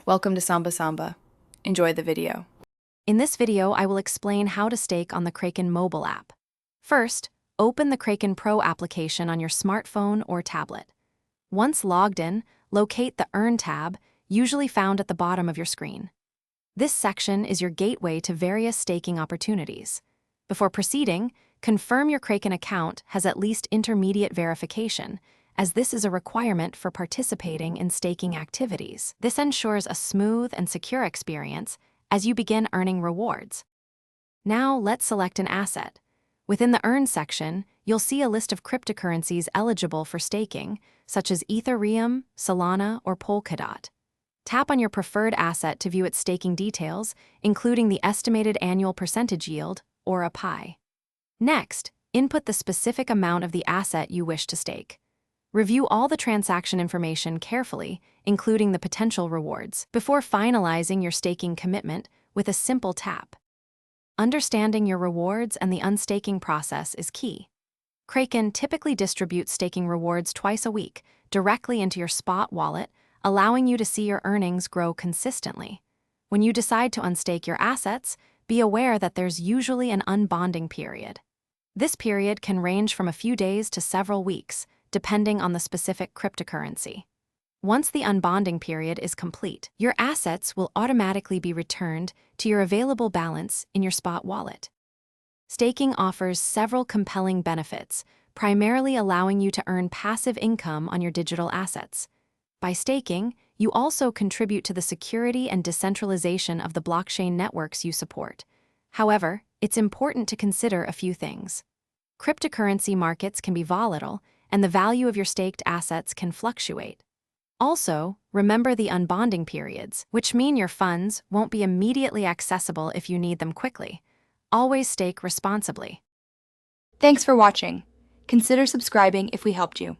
Welcome to Samba Samba. Enjoy the video. In this video, I will explain how to stake on the Kraken mobile app. First, open the Kraken Pro application on your smartphone or tablet. Once logged in, locate the Earn tab, usually found at the bottom of your screen. This section is your gateway to various staking opportunities. Before proceeding, confirm your Kraken account has at least intermediate verification, as this is a requirement for participating in staking activities. This ensures a smooth and secure experience as you begin earning rewards. Now let's select an asset. Within the Earn section, you'll see a list of cryptocurrencies eligible for staking, such as Ethereum, Solana, or Polkadot. Tap on your preferred asset to view its staking details, including the estimated annual percentage yield, or APY. Next, input the specific amount of the asset you wish to stake. Review all the transaction information carefully, including the potential rewards, before finalizing your staking commitment with a simple tap. Understanding your rewards and the unstaking process is key. Kraken typically distributes staking rewards twice a week, directly into your spot wallet, allowing you to see your earnings grow consistently. When you decide to unstake your assets, be aware that there's usually an unbonding period. This period can range from a few days to several weeks, depending on the specific cryptocurrency. Once the unbonding period is complete, your assets will automatically be returned to your available balance in your spot wallet. Staking offers several compelling benefits, primarily allowing you to earn passive income on your digital assets. By staking, you also contribute to the security and decentralization of the blockchain networks you support. However, it's important to consider a few things. Cryptocurrency markets can be volatile, and the value of your staked assets can fluctuate. Also, remember the unbonding periods, which mean your funds won't be immediately accessible if you need them quickly. Always stake responsibly. Thanks for watching. Consider subscribing if we helped you.